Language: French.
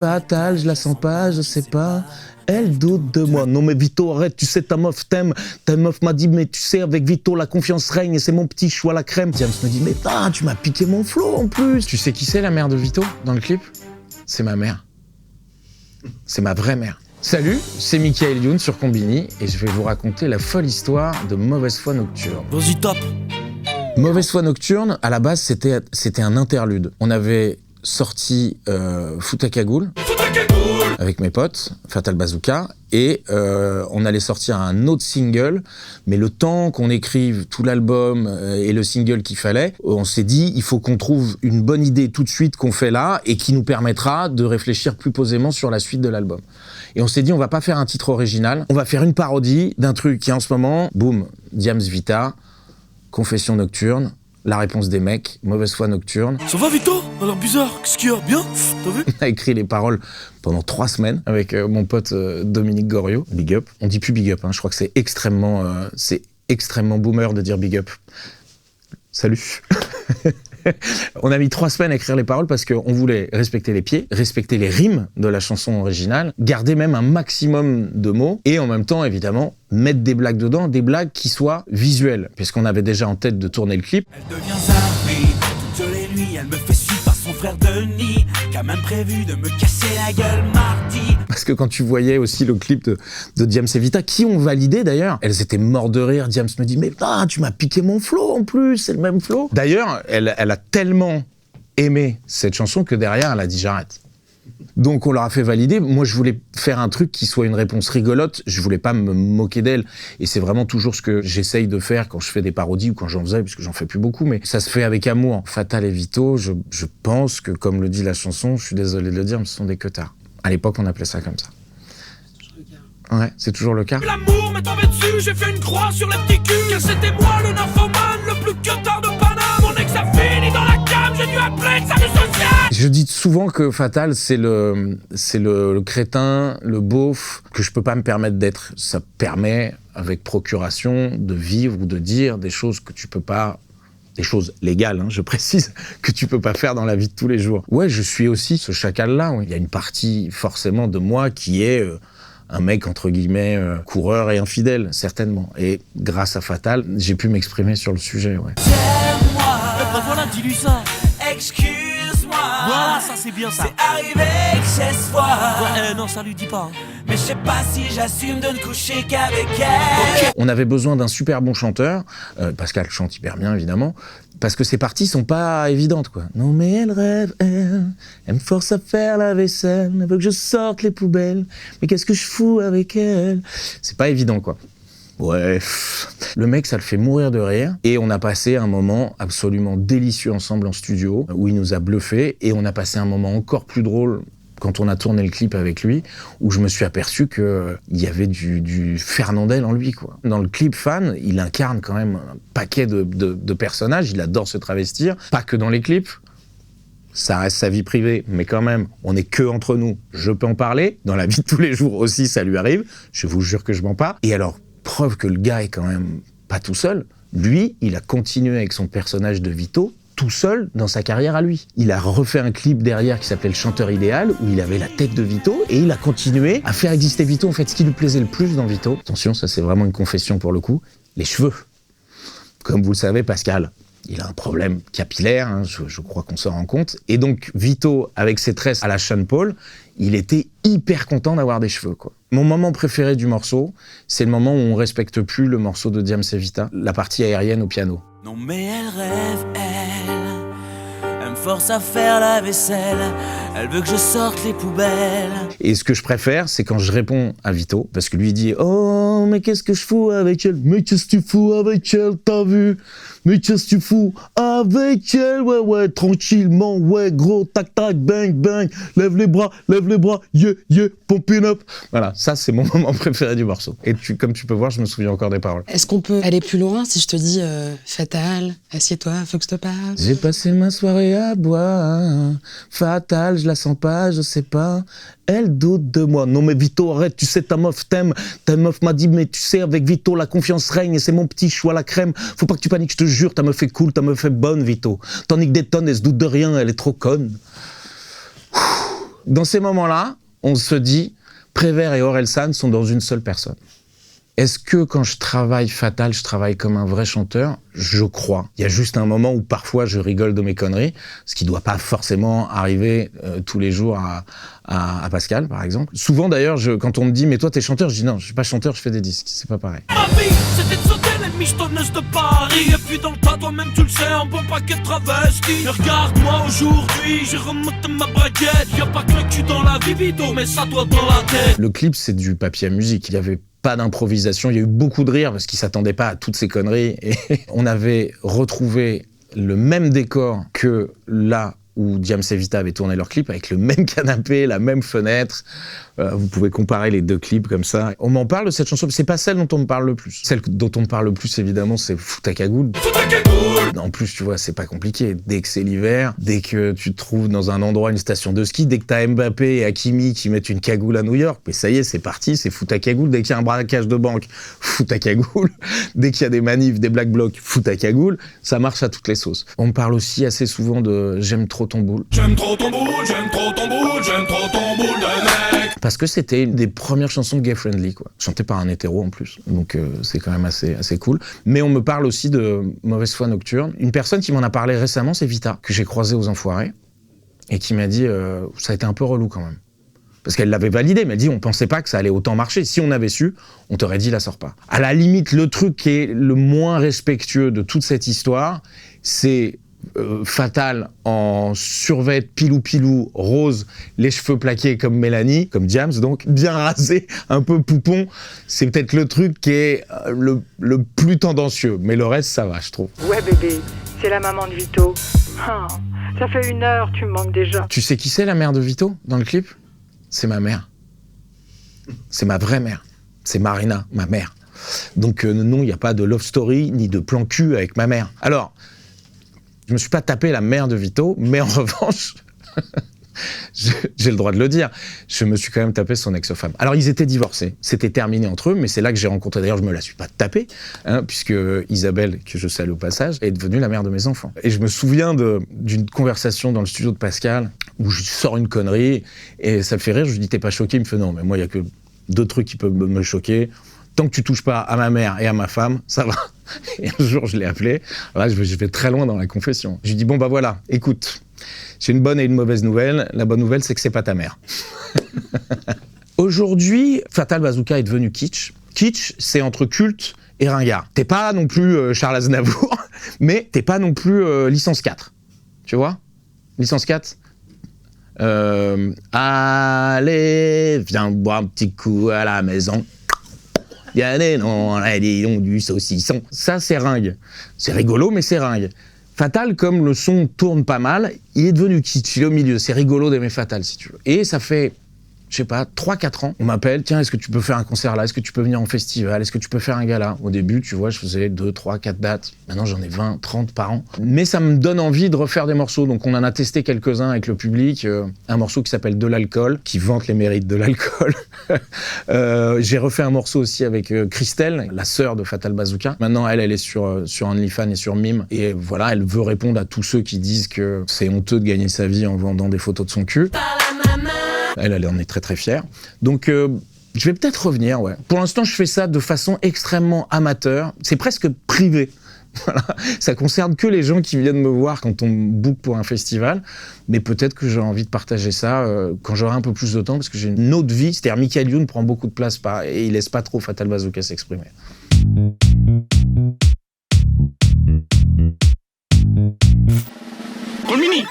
Fatal, je la sens pas, je sais pas. Elle doute de moi. Non mais Vito, arrête, tu sais ta meuf t'aime. Ta meuf m'a dit, mais tu sais, avec Vito, la confiance règne et c'est mon petit choix la crème. Diams me dit, mais tu m'as piqué mon flow en plus. Tu sais qui c'est la mère de Vito dans le clip? C'est ma mère. C'est ma vraie mère. Salut, c'est Mickaël Youn sur Combini et je vais vous raconter la folle histoire de Mauvaise Foi Nocturne. Vas-y, top. Mauvaise Foi Nocturne, à la base, c'était un interlude. On avait sorti Fout à cagoule avec mes potes, Fatal Bazooka, et on allait sortir un autre single, mais le temps qu'on écrive tout l'album et le single qu'il fallait, on s'est dit, il faut qu'on trouve une bonne idée tout de suite qu'on fait là et qui nous permettra de réfléchir plus posément sur la suite de l'album. Et on s'est dit, on va pas faire un titre original, on va faire une parodie d'un truc qui en ce moment, boum, Diams Vita, Confession nocturne, La réponse des mecs, Mauvaise Foi Nocturne. Ça va, Vito? Alors bizarre, qu'est-ce qu'il y a? Bien? T'as vu? On a écrit les paroles pendant 3 semaines avec mon pote Dominique Goriot. Big up. On dit plus big up, hein. Je crois que c'est extrêmement boomer de dire big up. Salut. On a mis 3 semaines à écrire les paroles parce qu'on voulait respecter les pieds, respecter les rimes de la chanson originale, garder même un maximum de mots et en même temps, évidemment, mettre des blagues dedans, des blagues qui soient visuelles, puisqu'on avait déjà en tête de tourner le clip. Elle devient zappée toutes les nuits, elle me fait suivre par son frère Denis, qui a même prévu de me casser la gueule mardi. Parce que quand tu voyais aussi le clip de Diams et Vita, qui ont validé d'ailleurs, elles étaient mortes de rire. Diams me dit, mais tu m'as piqué mon flow en plus, c'est le même flow. D'ailleurs, elle a tellement aimé cette chanson que derrière, elle a dit j'arrête. Donc on leur a fait valider. Moi, je voulais faire un truc qui soit une réponse rigolote. Je voulais pas me moquer d'elle. Et c'est vraiment toujours ce que j'essaye de faire quand je fais des parodies ou quand j'en faisais, puisque j'en fais plus beaucoup. Mais ça se fait avec amour. Fatal et Vito, je pense que, comme le dit la chanson, je suis désolé de le dire, mais ce sont des queutards. À l'époque, on appelait ça comme ça. Ouais, c'est toujours le cas. L'amour m'est tombé dessus, j'ai fait une croix sur les petits culs. Car c'était moi le nymphomane, le plus queutard de Paname. Mon ex a fini dans la cam, j'ai dû appeler de sa vie sociale. Je dis souvent que Fatal, c'est le crétin, le beauf, que je peux pas me permettre d'être. Ça permet, avec procuration, de vivre ou de dire des choses que tu peux pas... Des choses légales, hein, je précise, que tu peux pas faire dans la vie de tous les jours. Ouais, je suis aussi ce chacal-là. Ouais. Il y a une partie, forcément, de moi qui est un mec, entre guillemets, coureur et infidèle, certainement. Et grâce à Fatal, j'ai pu m'exprimer sur le sujet, ouais. T'aimes-moi. Bah voilà, dis-lui ça. Excuse-moi. Voilà, ça c'est bien ça. C'est arrivé que 16 fois. Ouais, non, ça lui dit pas. Mais je sais pas si j'assume de ne coucher qu'avec elle. On avait besoin d'un super bon chanteur. Pascal chante hyper bien, évidemment. Parce que ces parties sont pas évidentes, quoi. Non mais elle rêve, elle me force à faire la vaisselle, elle veut que je sorte les poubelles, mais qu'est-ce que je fous avec elle? C'est pas évident, quoi. Ouais, le mec, ça le fait mourir de rire. Et on a passé un moment absolument délicieux ensemble en studio, où il nous a bluffés, et on a passé un moment encore plus drôle quand on a tourné le clip avec lui, où je me suis aperçu qu'il y avait du Fernandel en lui, quoi. Dans le clip Fan, il incarne quand même un paquet de personnages, il adore se travestir, pas que dans les clips, ça reste sa vie privée, mais quand même, on n'est que entre nous, je peux en parler, dans la vie de tous les jours aussi, ça lui arrive, je vous jure que je m'en parle. Et alors, preuve que le gars est quand même pas tout seul, lui, il a continué avec son personnage de Vito, tout seul dans sa carrière à lui. Il a refait un clip derrière qui s'appelait Le Chanteur Idéal, où il avait la tête de Vito, et il a continué à faire exister Vito. En fait, ce qui lui plaisait le plus dans Vito, attention, ça c'est vraiment une confession pour le coup, les cheveux. Comme vous le savez, Pascal, il a un problème capillaire, hein, je crois qu'on s'en rend compte. Et donc, Vito, avec ses tresses à la Sean Paul, il était hyper content d'avoir des cheveux, quoi. Mon moment préféré du morceau, c'est le moment où on respecte plus le morceau de Diams et Vita, la partie aérienne au piano. Non mais elle rêve, elle me force à faire la vaisselle, elle veut que je sorte les poubelles. Et ce que je préfère, c'est quand je réponds à Vito, parce que lui il dit « Oh, mais qu'est-ce que je fous avec elle? Mais qu'est-ce que tu fous avec elle, t'as vu? Mais qu'est-ce que tu fous avec elle? Ouais, tranquillement, ouais, gros, tac, tac, bang, bang, lève les bras, yeah, pumping up. » Voilà, ça c'est mon moment préféré du morceau. Et comme tu peux voir, je me souviens encore des paroles. Est-ce qu'on peut aller plus loin si je te dis Fatal, assieds-toi, faut que je te parle? J'ai passé ma soirée à boire, Fatal, je la sens pas, je sais pas, elle doute de moi. Non mais Vito, arrête, tu sais ta meuf t'aime, ta meuf m'a dit, mais tu sais, avec Vito, la confiance règne et c'est mon petit choix la crème. Faut pas que tu paniques, je te jure, ta meuf est cool, ta meuf est bonne, Vito. Tandis que des tonnes, elle se doute de rien, elle est trop conne. Dans ces moments-là, on se dit, Prévert et Orelsan sont dans une seule personne. Est-ce que quand je travaille Fatal, je travaille comme un vrai chanteur ? Je crois. Il y a juste un moment où parfois je rigole de mes conneries, ce qui ne doit pas forcément arriver tous les jours à Pascal, par exemple. Souvent d'ailleurs, quand on me dit « mais toi t'es chanteur », je dis « non, je suis pas chanteur, je fais des disques », c'est pas pareil. Ma vie, c'était de sauter les michetonneuses de Paris. Et puis dans le tas, toi-même tu le sais, un bon paquet de travestis. Et regarde-moi aujourd'hui, j'ai remonté ma braguette. Y'a pas que le cul dans la vie vidéo, mais ça doit dans la tête. Le clip, c'est du papier à musique. Il y avait pas d'improvisation, il y a eu beaucoup de rire parce qu'ils s'attendaient pas à toutes ces conneries. Et on avait retrouvé le même décor que là où Diams et Vita avaient tourné leur clip, avec le même canapé, la même fenêtre. Vous pouvez comparer les deux clips comme ça. On m'en parle de cette chanson, mais c'est pas celle dont on me parle le plus. Celle dont on me parle le plus, évidemment, c'est Fous ta cagoule. Fous ta cagoule. En plus, tu vois, c'est pas compliqué. Dès que c'est l'hiver, dès que tu te trouves dans un endroit, une station de ski, dès que t'as Mbappé et Hakimi qui mettent une cagoule à New York, mais ça y est, c'est parti, c'est Fous ta cagoule. Dès qu'il y a un braquage de banque, Fous ta cagoule. Dès qu'il y a des manifs, des black blocs, Fous ta cagoule. Ça marche à toutes les sauces. On me parle aussi assez souvent de J'aime trop ton boule. J'aime trop ton boule, j'aime trop ton boule, j'aime trop ton boule de mec. Parce que c'était une des premières chansons gay-friendly, quoi. Chantée par un hétéro en plus. Donc c'est quand même assez cool. Mais on me parle aussi de Mauvaise foi nocturne. Une personne qui m'en a parlé récemment, c'est Vita, que j'ai croisée aux Enfoirés, et qui m'a dit ça a été un peu relou quand même. Parce qu'elle l'avait validé, mais elle dit on pensait pas que ça allait autant marcher. Si on avait su, on t'aurait dit la sors pas. À la limite, le truc qui est le moins respectueux de toute cette histoire, c'est Fatal en survêt pilou rose, les cheveux plaqués comme Mélanie, comme Diams, donc bien rasé, un peu poupon. C'est peut-être le truc qui est le plus tendancieux, mais le reste ça va, je trouve. Ouais bébé, c'est la maman de Vito. Ah, ça fait 1 heure, tu me manques déjà. Tu sais qui c'est la mère de Vito dans le clip ? C'est ma mère. C'est ma vraie mère. C'est Marina, ma mère. Donc non, il n'y a pas de love story ni de plan cul avec ma mère. Alors, je me suis pas tapé la mère de Vito, mais en revanche, j'ai le droit de le dire, je me suis quand même tapé son ex-femme. Alors ils étaient divorcés, c'était terminé entre eux, mais c'est là que j'ai rencontré, d'ailleurs je me la suis pas tapée, hein, puisque Isabelle, que je salue au passage, est devenue la mère de mes enfants. Et je me souviens d'une conversation dans le studio de Pascal, où je sors une connerie, et ça le fait rire, je lui dis t'es pas choqué, il me fait non, mais moi il y a que 2 trucs qui peuvent me choquer. Tant que tu touches pas à ma mère et à ma femme, ça va. Et un jour, je l'ai appelé. Là, je vais très loin dans la confession. Je lui dis, bon, bah voilà, écoute, j'ai une bonne et une mauvaise nouvelle. La bonne nouvelle, c'est que c'est pas ta mère. Aujourd'hui, Fatal Bazooka est devenu kitsch. Kitsch, c'est entre culte et ringard. T'es pas non plus Charles Aznavour, mais t'es pas non plus licence 4. Tu vois ? Licence 4 allez, viens boire un petit coup à la maison. Bien non, du saucisson. Ça, c'est ringue. C'est rigolo, mais c'est ringue. Fatal, comme le son tourne pas mal, il est devenu kitsch, il est au milieu. C'est rigolo d'aimer Fatal, si tu veux. Et ça fait, je sais pas, 3-4 ans, on m'appelle, tiens, est-ce que tu peux faire un concert là ? Est-ce que tu peux venir en festival ? Est-ce que tu peux faire un gala ? Au début, tu vois, je faisais 2, 3, 4 dates. Maintenant, j'en ai 20, 30 par an. Mais ça me donne envie de refaire des morceaux. Donc, on en a testé quelques-uns avec le public. Un morceau qui s'appelle De l'alcool, qui vante les mérites de l'alcool. J'ai refait un morceau aussi avec Christelle, la sœur de Fatal Bazooka. Maintenant, elle est sur OnlyFans et sur Mime. Et voilà, elle veut répondre à tous ceux qui disent que c'est honteux de gagner sa vie en vendant des photos de son cul. Elle en est très très fière. Donc je vais peut-être revenir, ouais. Pour l'instant, je fais ça de façon extrêmement amateur. C'est presque privé. Voilà. Ça concerne que les gens qui viennent me voir quand on me book pour un festival. Mais peut-être que j'aurai envie de partager ça quand j'aurai un peu plus de temps, parce que j'ai une autre vie. C'est-à-dire, Michael Youn prend beaucoup de place et il laisse pas trop Fatal Bazooka s'exprimer. Mini.